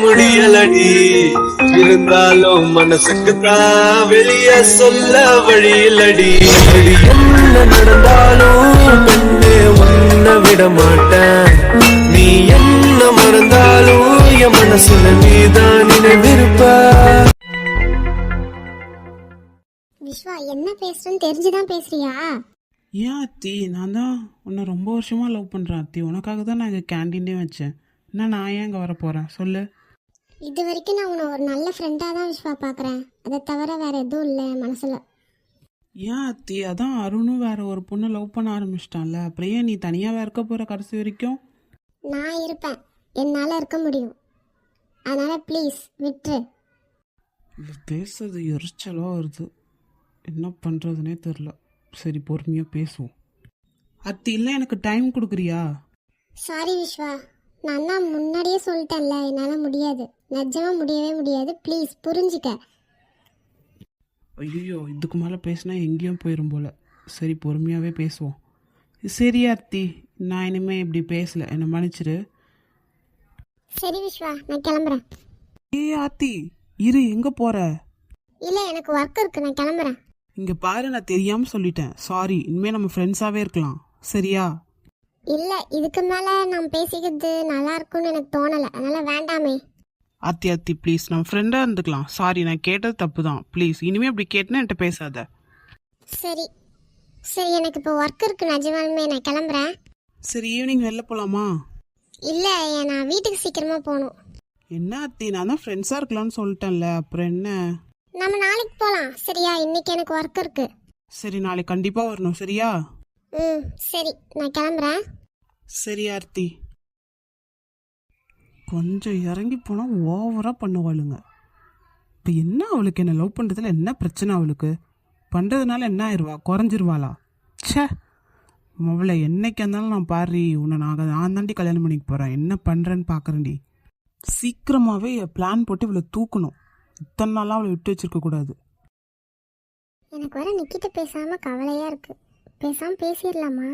முடியலடி. இருந்தாலும் மனசுக்குத்தான் வெளிய சொல்ல வழியிலடி. என்ன நடந்தாலும் பெண்ணே உன்னை விட மாட்டேன். நீ என்ன மறந்தாலும் என் மனசுல நீதான் நினைவிருப்ப. விஸ்வா, என்ன பேசுறேன்னு தெரிஞ்சுதான் பேசுறியா? ஏன் அத்தி, நான் தான் உன்னை ரொம்ப வருஷமாக லவ் பண்ணுறேன் அத்தி. உனக்காக தான் நான் இங்கே கேண்டீனே வச்சேன். என்ன நான் ஏன் இங்கே வர போகிறேன் சொல்லு. இது வரைக்கும் நான் உன்னை ஒரு நல்ல ஃப்ரெண்டாக தான் விஸ்வா பார்க்குறேன். அதை தவிர வேற எதுவும் இல்லை மனசில். ஏன் அத்தி, அதான் அருணும் வேற ஒரு பொண்ணு லவ் பண்ண ஆரம்பிச்சிட்டான்ல, அப்புறம் ஏன் நீ தனியாகவே இருக்க போகிற கடைசி வரைக்கும்? நான் இருப்பேன், என்னால் இருக்க முடியும். அதனால் ப்ளீஸ் விட்டுரு. இல்லை பேசுறது எரிச்சலாக வருது, என்ன பண்ணுறதுனே தெரில. சரி பொறுமையாக பேசுவோம். அத்தி இல்லை, எனக்கு டைம் கொடுக்குறியா? சாரி விஸ்வா, நான் தான் முன்னாடியே சொல்லிட்டேன்ல, என்னால் முடியாது, நிஜமாக முடியவே முடியாது. ப்ளீஸ் புரிஞ்சுக்க. ஐயோ, இதுக்கு மேலே பேசினா எங்கேயும் போயிடும் போல். சரி பொறுமையாகவே பேசுவோம். சரி அத்தி, நான் இனிமேல் இப்படி பேசலை, என்னை மன்னிச்சிரு. சரி விஸ்வா, நான் கிளம்புறேன். ஏய் ஆத்தி, இரு, எங்கே போகிற? இல்லை, எனக்கு ஒர்க் இருக்குது, நான் கிளம்புறேன். இங்கே பாரு, நான் தெரியாமல் சொல்லிட்டேன், சாரி. இனிமேல் நம்ம ஃப்ரெண்ட்ஸாகவே இருக்கலாம், சரியா? இல்லை, இதுக்கு மேலே நான் பேசிக்கிறது நல்லா இருக்கும்னு எனக்கு தோணலை, அதனால் வேண்டாமே. ஆத்தி ஆத்தி ப்ளீஸ், நம்ம ஃப்ரெண்டாக இருந்துக்கலாம். சாரி, நான் கேட்டது தப்பு தான். ப்ளீஸ் இனிமேல் அப்படி கேட்டுனா என்கிட்ட பேசாத. சரி சரி, எனக்கு இப்போ ஒர்க் இருக்குது நிஜமாலுமே, நான் கிளம்புறேன். சரி, ஈவினிங் வெளில போகலாமா? இல்லை, நான் வீட்டுக்கு சீக்கிரமாக போகணும். என்ன ஆத்தி, நான் தான் ஃப்ரெண்ட்ஸாக இருக்கலாம்னு சொல்லிட்டேன்ல, அப்புறம் என்ன? நம்ம நாளைக்கு போகலாம் சரியா? இன்னைக்கு எனக்கு ஒர்க் இருக்கு. சரி, நாளைக்கு கண்டிப்பாக வரணும், சரியா? சரி, நான் கிளம்புறேன். சரி ஆர்த்தி, கொஞ்சம் இறங்கி போனால் ஓவராக பண்ணுவாளுங்க. இப்போ என்ன அவளுக்கு என்ன லவ் பண்ணுறதுல என்ன பிரச்சனை? அவளுக்கு பண்ணுறதுனால என்ன ஆயிடுவா? குறைஞ்சிருவாளா? ச்சே, அவளை என்னைக்கு இருந்தாலும் நான் பாரு, உன்னை நான் தாண்டி கல்யாணம் பண்ணிக்க போகிறேன். என்ன பண்ணுறேன்னு பார்க்குறேன்டி. சீக்கிரமாகவே பிளான் போட்டு இவளை தூக்கணும். இத்தனை நாளாக அவளை விட்டு வச்சிருக்கக்கூடாது. எனக்கு வர நிக்கிட்ட பேசாமல் கவலையாக இருக்குது. பேசாமல் பேசிடலாமா?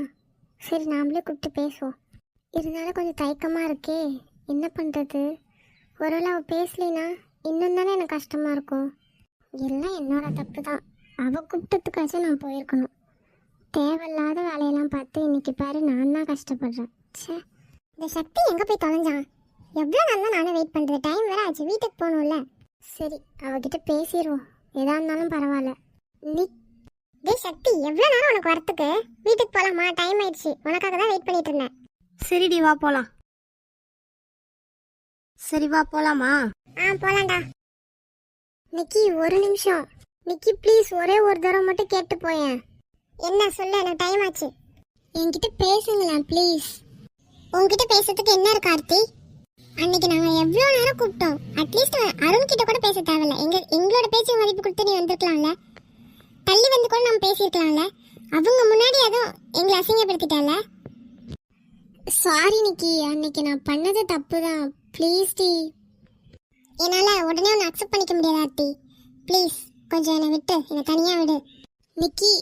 சரி, நாமளே கூப்பிட்டு பேசுவோம். இருந்தாலும் கொஞ்சம் தயக்கமாக இருக்கே, என்ன பண்ணுறது? ஒருவேளை அவள் பேசலினா இன்னும் தானே எனக்கு கஷ்டமாக இருக்கும். எல்லாம் என்னோட தப்பு தான். அவள் கூப்பிட்டதுக்காச்சும் நான் போயிருக்கணும். தேவையில்லாத வேலையெல்லாம் பார்த்து இன்னைக்கு பாரு, நான் தான் கஷ்டப்படுறேன். சே, இந்த சக்தி எங்கே போய் தொலைஞ்சான்? எவ்வளோ நாள் தான் நானும் வெயிட் பண்ணுறது? டைம் வேறு ஆச்சு, வீட்டுக்கு போகணும்ல. சரி, அவகிட்ட பேசிடுவோம், எதா இருந்தாலும் பரவாயில்ல. நீ டே சக்தி, எவ்வளோ நேரம் உனக்கு வரத்துக்கு? வீட்டுக்கு போகலாமா? டைம் ஆயிடுச்சு, உனக்காக தான் வெயிட் பண்ணிட்டு இருந்தேன். சரிடி, வா போலாம். சரி வா போலாமா? போலாம்டா. நிக்கி, ஒரு நிமிஷம். நிக்கி ப்ளீஸ், ஒரே ஒரு தடவை மட்டும் கேட்டு போயேன். என்ன சொல்ல? எனக்கு டைம் ஆச்சு. என்கிட்ட பேசுங்களேன் ப்ளீஸ். உங்ககிட்ட பேசுறதுக்கு என்ன இருக்கு ஆர்த்தி? அன்னைக்கு நாங்கள் எவ்வளோ நேரம் கூப்பிட்டோம். அட்லீஸ்ட் அருண் கிட்ட கூட பேச தேவையில்ல. எங்களோட பேச்சு மதிப்பு கொடுத்து நீ வந்திருக்கலாம்ல. தள்ளி வந்து கூட நம்ம பேசியிருக்கலாம்ல. அவங்க முன்னாடி அதுவும் எங்களை அசிங்கப்படுத்திட்டால. சாரி நிக்கி, அன்னைக்கு நான் பண்ணது தப்பு தான். ப்ளீஸ் டி. என்னால் உடனே ஒன்று அக்செப்ட் பண்ணிக்க முடியாது ஆர்த்தி. ப்ளீஸ் கொஞ்சம் என்னை விட்டு, என்னை தனியாக விடு. நிக்கி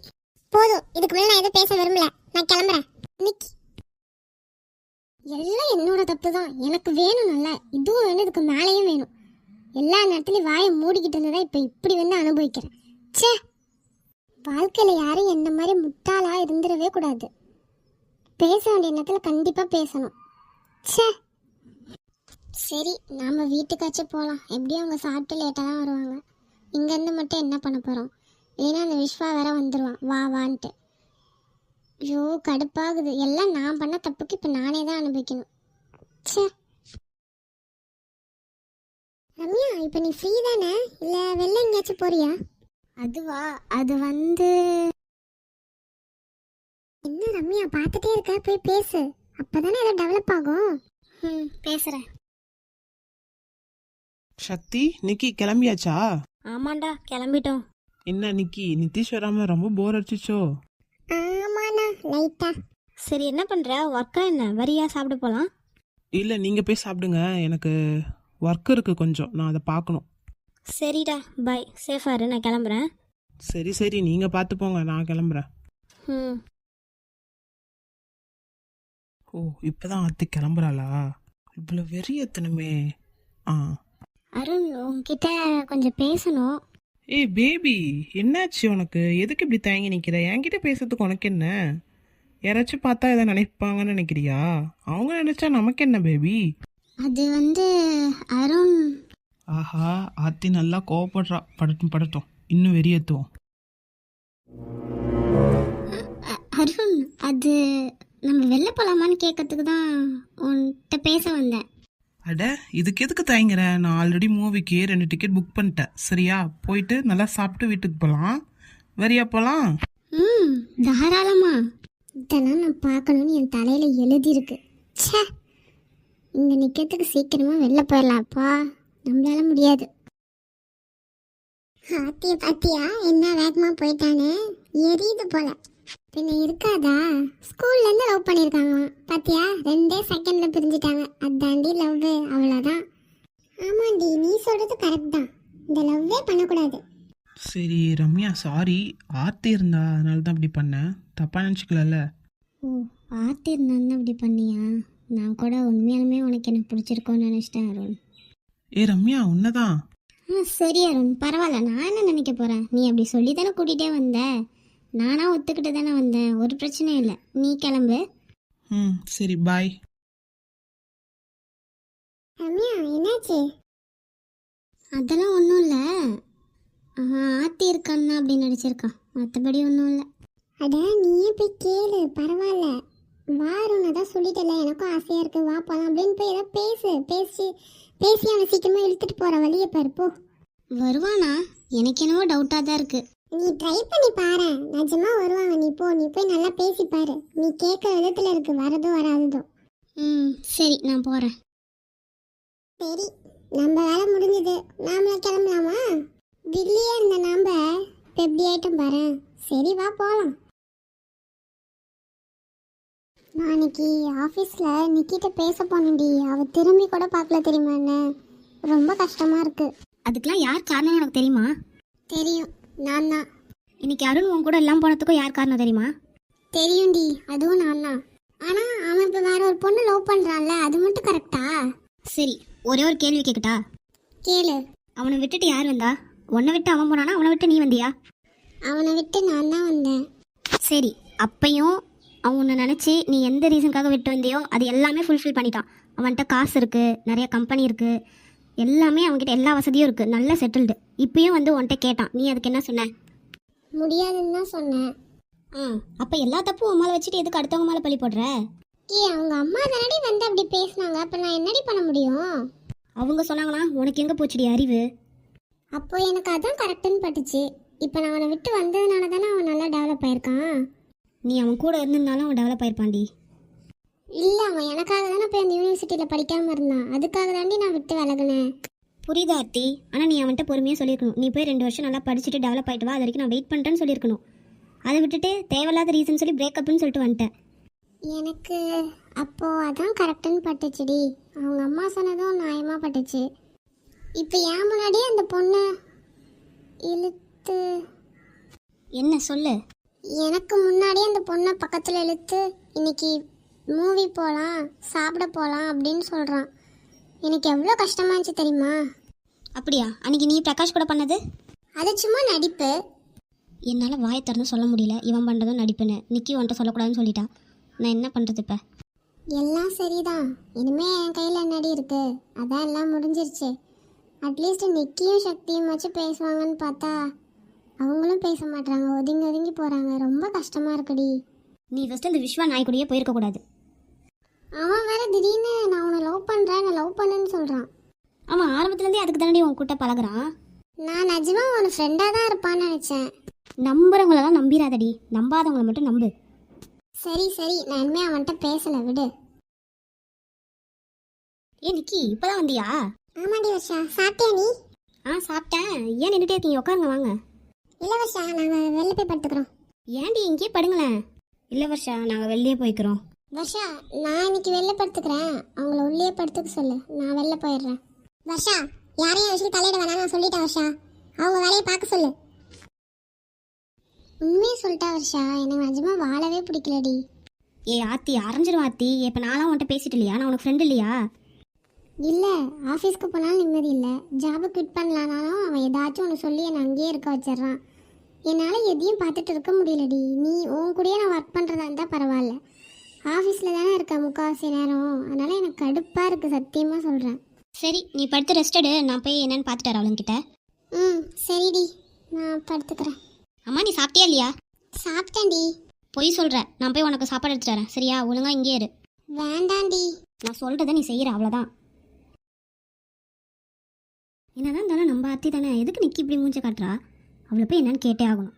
போதும், இதுக்கு மேலே நான் எதுவும் பேச விரும்பல, நான் கிளம்புறேன். நிக்கி, எல்லாம் என்னோட தப்பு தான். எனக்கு வேணும் நல்லா, இதுவும் வேணும், இதுக்கு மேலேயும் வேணும். எல்லா நேரத்துலையும் வாயை மூடிக்கிட்டு இருந்ததா இப்போ இப்படி வந்து அனுபவிக்கிறேன். சே, வாழ்க்கையில் யாரும் என்ன மாதிரி முட்டாளாக இருந்துடவே கூடாது. பேச வேண்டிய நேரத்தில் கண்டிப்பாக பேசணும். சே, சரி, நாம் வீட்டுக்காச்சும் போகலாம். எப்படியும் அவங்க சாப்பிட்டு லேட்டாக தான் வருவாங்க. இங்கேருந்து மட்டும் என்ன பண்ண போகிறோம்? இல்லைன்னா அந்த விஸ்வா வேற வந்துடுவான் வா வான்ட்டு. ஐயோ கடுப்பாகுது. எல்லாம் நான் பண்ண தப்புக்கு இப்போ நானே தான் அனுபவிக்கணும். சே, ரம்யா, இப்போ நீ ஃப்ரீ தானே? இல்லை வெளில எங்கேயாச்சும் போறியா? அதுவா, அது வந்து என்ன ரம்யா பார்த்துட்டே இருக்க, போய் பேசு, அப்பதானே எல்லாம் டெவலப் ஆகும். பேசுறேன். சக்தி, நிக்கி கிளம்பியாச்சா? ஆமாண்டா, கிளம்பிட்டோம். என்ன நிக்கி, நிதிஷ் வராம ரொம்ப போர் அடிச்சிச்சோ? ஆமாண்ணா, லைட்டா. சரி, என்ன பண்ற? ஒர்க்கா என்ன? வரியா சாப்பிட போலாம்? இல்லை, நீங்கள் போய் சாப்பிடுங்க, எனக்கு ஒர்க் இருக்குது கொஞ்சம், நான் அதை பார்க்கணும். சரிடா, பாய், சேஃபா இரு, நான் கிளம்புறேன். சரி சரி, நீங்கள் பார்த்து போங்க, நான் கிளம்புறேன். ஓ, இப்போதான் அத்தை கிளம்புறாளா? இவ்வளோ வெறி எத்தனுமே. ஆ. அருண் உன்கிட்ட கொஞ்சம் பேசணும். ஏய் பேபி, என்னாச்சு உனக்கு? எதுக்கு இப்படி தயங்கி நிற்கிற? என்கிட்ட பேசுறதுக்கு உனக்கு என்ன? யாராச்சும் பார்த்தா எதை நினைப்பாங்கன்னு நினைக்கிறியா? அவங்க நினைச்சா நமக்கு என்ன பேபி? அது அருண், ஆஹா, ஆத்தி நல்லா கோவப்படுறா. படட்டும் படட்டும், இன்னும் வெறியேற்றுவோம். அருண் அது நம்ம வெளில போலாமான்னு கேட்கறதுக்கு தான் உன்கிட்ட பேச வந்தேன். அட, இதுக்கு எதுக்கு தயங்குற? நான் ஆல்ரெடி மூவிக்கு 2 டிக்கெட் புக் பண்ணிட்டேன். சரியா? போயிட்டு நல்லா சாப்பிட்டு வீட்டுக்கு போகலாம். வரியா போகலாம்? ம், தாராளமா. இதெல்லாம் நான் பார்க்கணும்னு என் தலையில எழுதியிருக்கு. ச்சே, இங்க நிக்கிறதுக்கு சீக்கிரமா வெளில போயிடலாம்ப்பா. நம்மளால முடியாது. ஆத்திய பாத்தியா என்ன வேகமா போயிட்டானே, எரியுது போல. பின்ன இருக்காதா? ஸ்கூல்ல இருந்து லவ் பண்ணிருக்காங்க பாத்தியா, 2 செகண்ட்ல பிரிஞ்சுட்டாங்க. அதாண்டி லவ், அவ்வளவுதான். ஆமாண்டி, நீ சொல்றது கரெக்ட் தான். இந்த லவ்வே பண்ணக்கூடாது. சரி ரம்யா, சாரி. ஆர்த்தி இருந்தா அதனால தான் அப்படி பண்ணேன். தப்பாக நினச்சிக்கலல்ல? ஓ, ஆர்த்தி இருந்தான்னு அப்படி பண்ணியா? நான் கூட உண்மையாலுமே உனக்கு என்ன பிடிச்சிருக்கோன்னு நினைச்சிட்டேன் அருண். ஏ ரம்யா, உன்னதான். சரி அருண், பரவாயில்ல. நான் என்ன நினைக்க போறேன்? நீ அப்படி சொல்லி தானே கூட்டிகிட்டே வந்த. நானா ஒத்துக்கிட்டு தானே வந்தேன். ஒரு பிரச்சனையும் இல்லை. நீ கிளம்பு. ம், சரி, பாய். ரம்யா, என்னாச்சு? அதெல்லாம் ஒன்றும் இல்லை. ஆர்த்தி இருக்கான்னா அப்படி நடிச்சிருக்கான், மற்றபடி ஒன்றும் இல்லை. அட, நீயே போய் கேளு, பரவாயில்ல. வாருன்னு தான் சொல்லிட்டல, எனக்கும் ஆசையாக இருக்கு, வா போகலாம் அப்படின்னு போய் ஏதாவது பேசி அவனை சீக்கிரமாக இழுத்துட்டு போகிற வழியை பாரு, போ. வருவானா? எனக்கு என்னவோ டவுட்டாக தான் இருக்கு. நீ ட்ரை பண்ணி பாரு, நிஜமா வருவாங்க. நீ போய் நல்லா பேசி பாரு. நீ கேட்குற விதத்தில் இருக்கு, வரதோ வராததோ. ம், சரி, நான் போகிறேன். சரி, நம்ம வேலை முடிஞ்சது. நாமளா கிளம்பலாமா? தில்லியே இருந்த நாம இப்போ எப்படி ஆயிட்டும் பாரு. சரி, வா போகலாம். நான் இன்னைக்கு ஆஃபீஸில் நிக்கிட்ட பேச போனேன்டி. அவள் திரும்பி கூட பார்க்கல, தெரியுமா? என்ன ரொம்ப கஷ்டமாக இருக்கு. அதுக்கெல்லாம் யார் காரணம் உனக்கு தெரியுமா? தெரியும், நான் தான். இன்னைக்கு அருண் உன் கூட எல்லாம் போனதுக்கும் யார் காரணம் தெரியுமா? தெரியும்டி, அதுவும் நான் தான். ஆனால் அவன் இப்போ வேற ஒரு பொண்ணு லவ் பண்ணுறான்ல, அது மட்டும் கரெக்டா? சரி, ஒரே ஒரு கேள்வி கேட்கட்டா? கேளு. அவனை விட்டுட்டு யார் வந்தா? உன்னை விட்டு அவன் போனானா, அவனை விட்டு நீ வந்தியா? அவனை விட்டு நான் தான் வந்தேன். சரி, அப்பையும் அவன் உன்னை நினச்சி நீ எந்த ரீசனுக்காக விட்டு வந்தியோ அது எல்லாமே ஃபுல்ஃபில் பண்ணிட்டான். அவன்கிட்ட காசு இருக்குது, நிறைய கம்பெனி இருக்குது, எல்லாமே அவன்கிட்ட எல்லா வசதியும் இருக்குது, நல்லா செட்டில்டு. இப்பயும் வந்து உன்கிட்ட கேட்டான், நீ அதுக்கு என்ன சொன்ன? முடியாதுன்னு தான் சொன்னேன். அப்போ எல்லா தப்பும் உன் மேலே வச்சுட்டு எதுக்கு அடுத்தவங்க மேலே பழி போடுற? அவங்க அம்மா தானடி வந்து அப்படி பேசினாங்க, அப்போ நான் என்னடி பண்ண முடியும்? அவங்க சொன்னாங்கன்னா உனக்கு எங்கே போச்சுடி அறிவு? அப்போ எனக்கு அதான் கரெக்டுன்னு பட்டுச்சு. இப்போ நான் அவனை விட்டு வந்ததுனால தானே அவன் நல்லா டெவலப் ஆயிருக்கான். நீ அவன் கூட இருந்திருந்தாலும் அவன் டெவலப் ஆயிருப்பான்டி. இல்லை, அவன் எனக்காக தானே போய் அந்த யூனிவர்சிட்டியில் படிக்காமல் இருந்தான். அதுக்காக தாண்டி நான் விட்டு விலகுனேன். புரியுதா ஆர்த்தி? ஆனால் நீ அவன்கிட்ட பொறுமையாக சொல்லியிருக்கணும். நீ போய் 2 வருஷம் நல்லா படிச்சுட்டு டெவலப் ஆகிட்டு வா, அது வரைக்கும் நான் வெயிட் பண்ணுறேன்னு சொல்லியிருக்கணும். அதை விட்டுட்டு தேவையில்லாத ரீசன் சொல்லி பிரேக்கப்னு சொல்லிட்டு வந்துட்டேன். எனக்கு அப்போது அதான் கரெக்டுன்னு பட்டுச்சுடி. அவங்க அம்மா சொன்னதும் நியாயமாக பட்டுச்சு. இப்போ ஏன் முன்னாடியே அந்த பொண்ணை இழுத்து, என்ன சொல்லு? எனக்கு முன்னாடியே அந்த பொண்ணை பக்கத்தில் இழுத்து இன்னைக்கு மூவி போகலாம், சாப்பிட போகலாம் அப்படின்னு சொல்கிறான். எனக்கு எவ்வளோ கஷ்டமா இருந்துச்சு தெரியுமா? அப்படியா? அன்னைக்கு நீ பிரகாஷ் கூட பண்ணது அது சும்மா நடிப்பு. என்னால் வாயை திறந்து சொல்ல முடியல, இவன் பண்ணுறதும் நடிப்புன்னு. நிக்கி உன்ட்ட சொல்லக்கூடாதுன்னு சொல்லிட்டா. நான் என்ன பண்ணுறது இப்போ? எல்லாம் சரிதான், இனிமே என் கையில் என்னடி இருக்கு? அதான் எல்லாம் முடிஞ்சிருச்சு. அட்லீஸ்ட் நிக்கியும் சக்தியும் வச்சு பேசுவாங்கன்னு பார்த்தா அவங்களும் பேச மாட்டாங்க, ஒதுங்கி ஒதுங்கி போகிறாங்க. ரொம்ப கஷ்டமாக இருக்குடி. நீ ஃபஸ்ட்டு இந்த விஸ்வா நாய் கூடயே போயிருக்கக்கூடாது. அவன் வேற திடீர்னு நான் உன்னை லவ் பண்ணுறேன், நான் லவ் பண்ணுன்னு சொல்கிறான். ஆமாம், ஆரம்பத்துலேருந்தே அதுக்கு தானே உன் கூட்ட பழகுறான். நான் நிஜமாக உன் ஃப்ரெண்டாக தான் இருப்பான்னு நினச்சேன். நம்புறவங்களெல்லாம் நம்பிடாதடி, நம்பாதவங்களை மட்டும் நம்பு. சரி சரி, நான் இனிமே அவன்கிட்ட பேசலை, விடு. ஏ நிக்கி, இப்போதான் வந்தியா? ஆமாடி வர்ஷா, சாப்பிட்டியா நீ? சாப்பிட்டேன். ஏன் நின்றுட்டே இருக்கீங்க? உட்காருங்க வாங்க. இல்லை வர்ஷா, நாங்கள் வெளில போய் படுத்துக்கிறோம். ஏன்டி இங்கேயே படுங்களேன். இல்லை வர்ஷா, நாங்கள் வெளியே போய்க்கிறோம். வர்ஷா, நான் இன்னைக்கு வெளில படுத்துக்கிறேன், அவங்கள உள்ளே படுத்துக்க சொல்லு, நான் வெளில போயிடுறேன். வர்ஷா, யாரையும் விஷயம் தலையிட வேணாம், நான் சொல்லிட்டேன் வர்ஷா. அவங்க வேலையை பார்க்க சொல்லு. உண்மையை சொல்லிட்டா வர்ஷா, எனக்கு நிஜமாக வாழவே பிடிக்கலடி. ஏ ஆத்தி, அரைஞ்சிரும் ஆத்தி. இப்போ நான்லாம் உன்கிட்ட பேசிட்டு இல்லையா? நான் உனக்கு ஃப்ரெண்ட் இல்லையா? இல்லை ஆஃபீஸ்க்கு போனாலும் நிம்மதி இல்லை, ஜாபை குவிட் பண்ணலானாலும் அவன் ஏதாச்சும் ஒன்று சொல்லி என்னை அங்கேயே இருக்க வச்சிட்றான். என்னால் எதையும் பார்த்துட்டு இருக்க முடியலடி. நீ உன் கூடயே நான் ஒர்க் பண்ணுறதா இருந்தால் பரவாயில்ல, ஆஃபீஸில் தானே இருக்க முக்கால்வாசி நேரம், அதனால் எனக்கு கடுப்பாக இருக்குது, சத்தியமாக சொல்கிறேன். சரி நீ படுத்து ரெஸ்ட் எடு, நான் போய் என்னன்னு பார்த்துட்டு வரேன் அவளுங்கிட்ட. ம் சரிடி, நான் படுத்துக்கிறேன். அம்மா நீ சாப்பிட்டியா இல்லையா? சாப்பிட்டேன்டி. பொய் சொல்கிற, நான் போய் உனக்கு சாப்பாடு எடுத்துட்டு வரேன் சரியா? ஒழுங்கா இங்கே இரு. வேண்டாண்டி. நான் சொல்கிறத நீ செய்கிற அவ்வளோதான். என்னதான் இருந்தாலும் நம்ம அத்தி தானே, எதுக்கு நிக்கி இப்படி மூஞ்சி காட்டுறா? அவளை போய் என்னன்னு கேட்டே ஆகணும்.